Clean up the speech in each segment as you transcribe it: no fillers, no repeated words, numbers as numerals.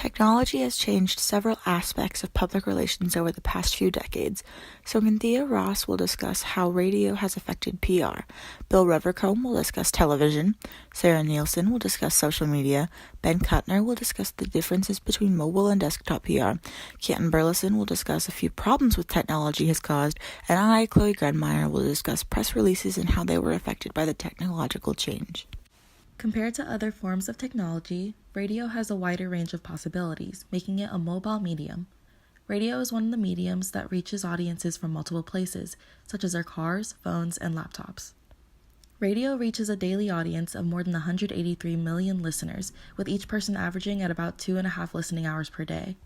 Technology has changed several aspects of public relations over the past few decades, so Cynthia Ross will discuss how radio has affected PR, Bill Revercombe will discuss television, Sarah Nielsen will discuss social media, Ben Kuttner will discuss the differences between mobile and desktop PR, Canton Burleson will discuss a few problems with technology has caused, and I, Chloe Grenmeyer, will discuss press releases and how they were affected by the technological change. Compared to other forms of technology, radio has a wider range of possibilities, making it a mobile medium. Radio is one of the mediums that reaches audiences from multiple places, such as our cars, phones, and laptops. Radio reaches a daily audience of more than 183 million listeners, with each person averaging at about 2.5 listening hours per day.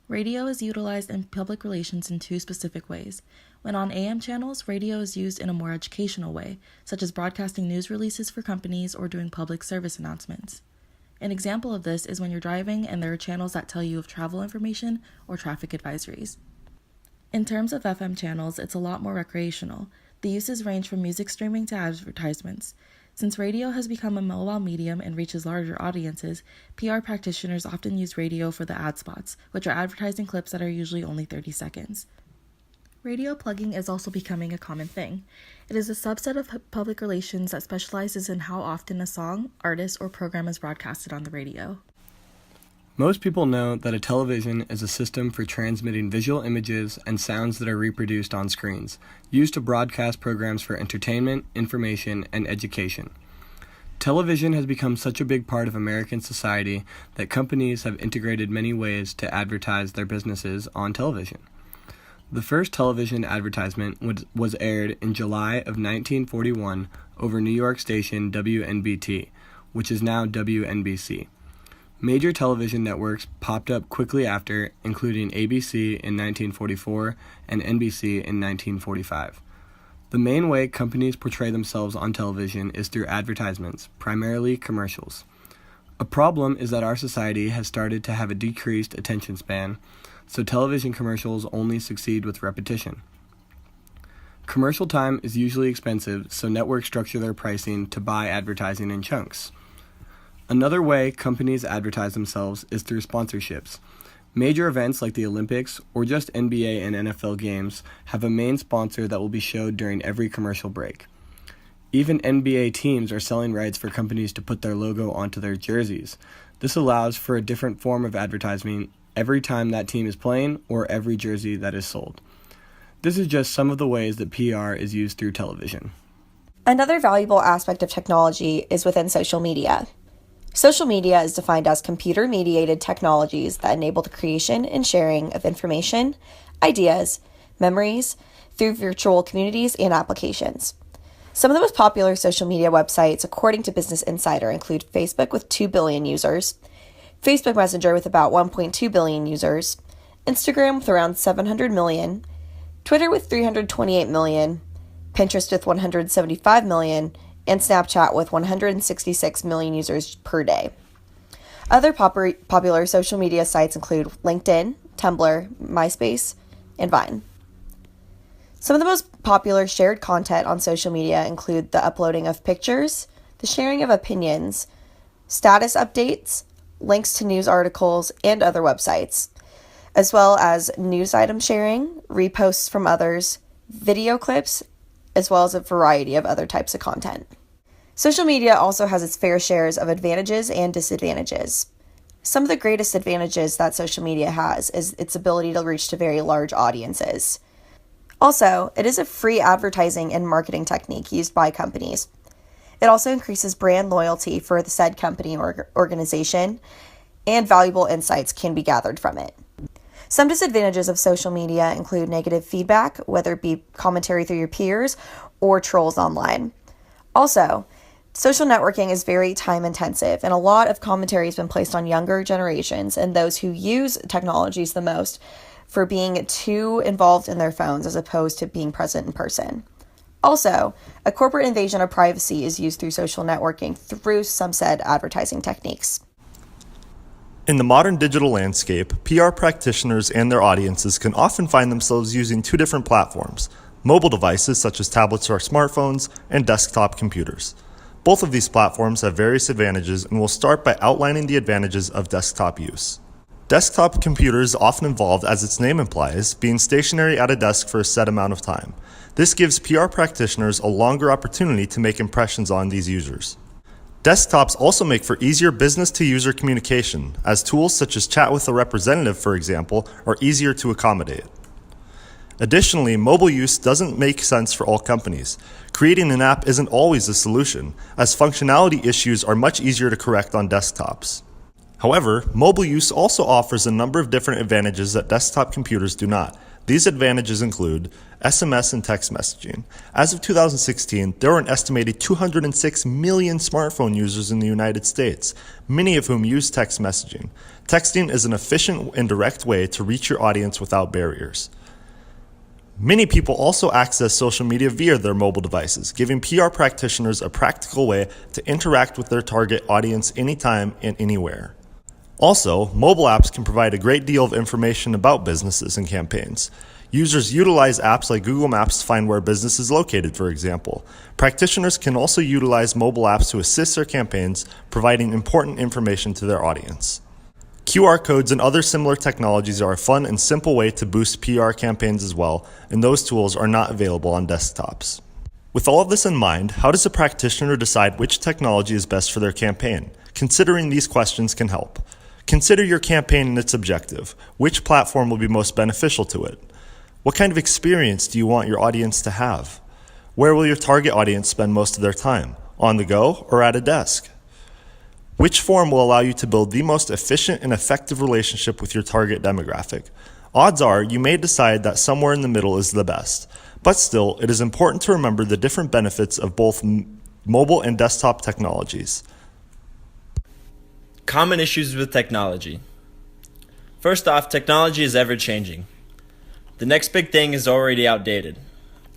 Radio is utilized in public relations in two specific ways. When on AM channels, radio is used in a more educational way, such as broadcasting news releases for companies or doing public service announcements. An example of this is when you're driving and there are channels that tell you of travel information or traffic advisories. In terms of FM channels, it's a lot more recreational. The uses range from music streaming to advertisements. Since radio has become a mobile medium and reaches larger audiences, PR practitioners often use radio for the ad spots, which are advertising clips that are usually only 30 seconds. Radio plugging is also becoming a common thing. It is a subset of public relations that specializes in how often a song, artist, or program is broadcasted on the radio. Most people know that a television is a system for transmitting visual images and sounds that are reproduced on screens, used to broadcast programs for entertainment, information, and education. Television has become such a big part of American society that companies have integrated many ways to advertise their businesses on television. The first television advertisement was aired in July of 1941 over New York station WNBT, which is now WNBC. Major television networks popped up quickly after, including ABC in 1944 and NBC in 1945. The main way companies portray themselves on television is through advertisements, primarily commercials. A problem is that our society has started to have a decreased attention span, so television commercials only succeed with repetition. Commercial time is usually expensive, so networks structure their pricing to buy advertising in chunks. Another way companies advertise themselves is through sponsorships. Major events like the Olympics or just NBA and NFL games have a main sponsor that will be showed during every commercial break. Even NBA teams are selling rights for companies to put their logo onto their jerseys. This allows for a different form of advertising every time that team is playing or every jersey that is sold. This is just some of the ways that PR is used through television. Another valuable aspect of technology is within social media. Social media is defined as computer-mediated technologies that enable the creation and sharing of information, ideas, memories, through virtual communities and applications. Some of the most popular social media websites, according to Business Insider, include Facebook with 2 billion users, Facebook Messenger with about 1.2 billion users, Instagram with around 700 million, Twitter with 328 million, Pinterest with 175 million, and Snapchat with 166 million users per day. Other popular social media sites include LinkedIn, Tumblr, MySpace, and Vine. Some of the most popular shared content on social media include the uploading of pictures, the sharing of opinions, status updates, links to news articles, and other websites, as well as news item sharing, reposts from others, video clips, as well as a variety of other types of content. Social media also has its fair shares of advantages and disadvantages. Some of the greatest advantages that social media has is its ability to reach to very large audiences. Also, it is a free advertising and marketing technique used by companies. It also increases brand loyalty for the said company or organization, and valuable insights can be gathered from it. Some disadvantages of social media include negative feedback, whether it be commentary through your peers or trolls online. Also, social networking is very time intensive, and a lot of commentary has been placed on younger generations and those who use technologies the most for being too involved in their phones as opposed to being present in person. Also, a corporate invasion of privacy is used through social networking through some said advertising techniques. In the modern digital landscape, PR practitioners and their audiences can often find themselves using two different platforms, mobile devices such as tablets or smartphones, and desktop computers. Both of these platforms have various advantages, and we'll start by outlining the advantages of desktop use. Desktop computers often involve, as its name implies, being stationary at a desk for a set amount of time. This gives PR practitioners a longer opportunity to make impressions on these users. Desktops also make for easier business-to-user communication, as tools such as Chat with a Representative, for example, are easier to accommodate. Additionally, mobile use doesn't make sense for all companies. Creating an app isn't always a solution, as functionality issues are much easier to correct on desktops. However, mobile use also offers a number of different advantages that desktop computers do not. These advantages include SMS and text messaging. As of 2016, there were an estimated 206 million smartphone users in the United States, many of whom use text messaging. Texting is an efficient and direct way to reach your audience without barriers. Many people also access social media via their mobile devices, giving PR practitioners a practical way to interact with their target audience anytime and anywhere. Also, mobile apps can provide a great deal of information about businesses and campaigns. Users utilize apps like Google Maps to find where a business is located, for example. Practitioners can also utilize mobile apps to assist their campaigns, providing important information to their audience. QR codes and other similar technologies are a fun and simple way to boost PR campaigns as well, and those tools are not available on desktops. With all of this in mind, how does a practitioner decide which technology is best for their campaign? Considering these questions can help. Consider your campaign and its objective. Which platform will be most beneficial to it? What kind of experience do you want your audience to have? Where will your target audience spend most of their time? On the go or at a desk? Which form will allow you to build the most efficient and effective relationship with your target demographic? Odds are you may decide that somewhere in the middle is the best, but still, it is important to remember the different benefits of both mobile and desktop technologies. Common issues with technology. First off, technology is ever-changing. The next big thing is already outdated.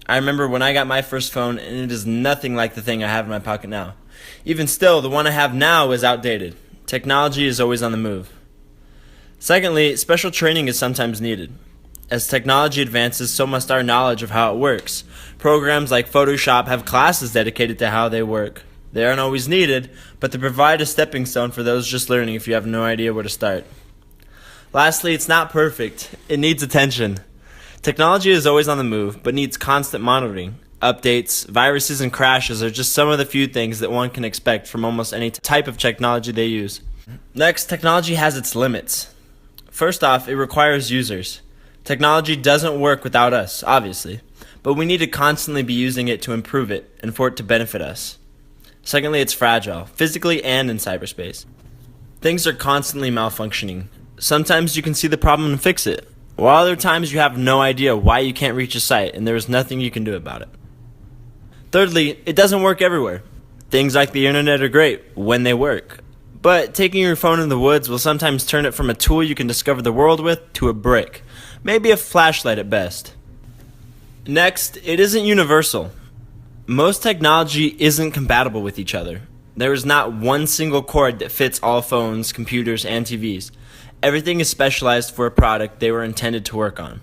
I remember when I got my first phone, and it is nothing like the thing I have in my pocket now. Even still, the one I have now is outdated. Technology is always on the move. Secondly, special training is sometimes needed. As technology advances, so must our knowledge of how it works. Programs like Photoshop have classes dedicated to how they work. They aren't always needed, but they provide a stepping stone for those just learning if you have no idea where to start. Lastly, it's not perfect. It needs attention. Technology is always on the move, but needs constant monitoring. Updates, viruses, and crashes are just some of the few things that one can expect from almost any type of technology they use. Next, technology has its limits. First off, it requires users. Technology doesn't work without us, obviously, but we need to constantly be using it to improve it and for it to benefit us. Secondly, it's fragile, physically and in cyberspace. Things are constantly malfunctioning. Sometimes you can see the problem and fix it, while other times you have no idea why you can't reach a site and there is nothing you can do about it. Thirdly, it doesn't work everywhere. Things like the internet are great when they work, but taking your phone in the woods will sometimes turn it from a tool you can discover the world with to a brick, maybe a flashlight at best. Next, it isn't universal. Most technology isn't compatible with each other. There is not one single cord that fits all phones, computers, and TVs. Everything is specialized for a product they were intended to work on.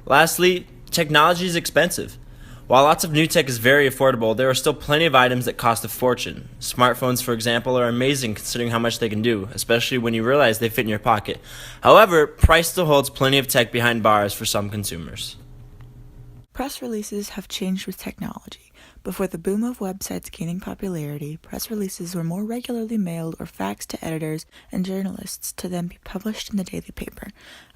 Lastly, technology is expensive. While lots of new tech is very affordable, there are still plenty of items that cost a fortune. Smartphones, for example, are amazing considering how much they can do, especially when you realize they fit in your pocket. However, price still holds plenty of tech behind bars for some consumers. Press releases have changed with technology. Before the boom of websites gaining popularity, press releases were more regularly mailed or faxed to editors and journalists to then be published in the daily paper.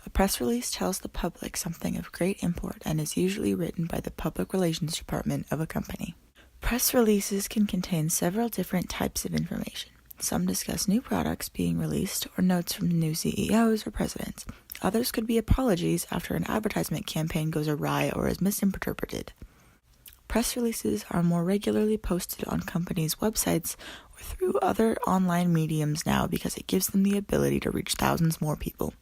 A press release tells the public something of great import and is usually written by the public relations department of a company. Press releases can contain several different types of information. Some discuss new products being released or notes from new CEOs or presidents. Others could be apologies after an advertisement campaign goes awry or is misinterpreted. Press releases are more regularly posted on companies' websites or through other online mediums now because it gives them the ability to reach thousands more people.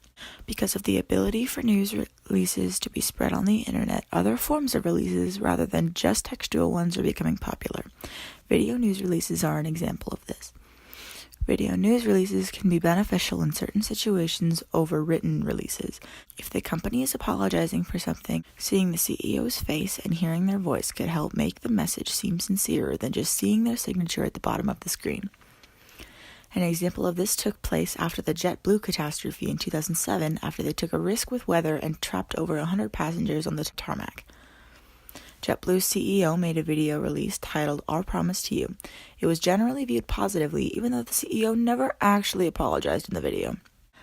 Because of the ability for news releases to be spread on the internet, other forms of releases rather than just textual ones are becoming popular. Video news releases are an example of this. Video news releases can be beneficial in certain situations over written releases. If the company is apologizing for something, seeing the CEO's face and hearing their voice could help make the message seem sincerer than just seeing their signature at the bottom of the screen. An example of this took place after the JetBlue catastrophe in 2007, after they took a risk with weather and trapped over 100 passengers on the tarmac. JetBlue's CEO made a video release titled Our Promise to You. It was generally viewed positively, even though the CEO never actually apologized in the video.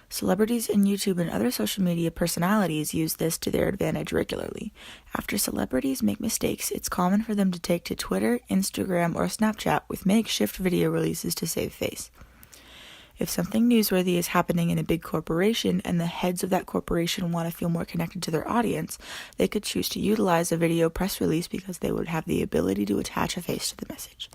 Celebrities in YouTube and other social media personalities use this to their advantage regularly. After celebrities make mistakes, it's common for them to take to Twitter, Instagram, or Snapchat with makeshift video releases to save face. If something newsworthy is happening in a big corporation and the heads of that corporation want to feel more connected to their audience, they could choose to utilize a video press release because they would have the ability to attach a face to the message.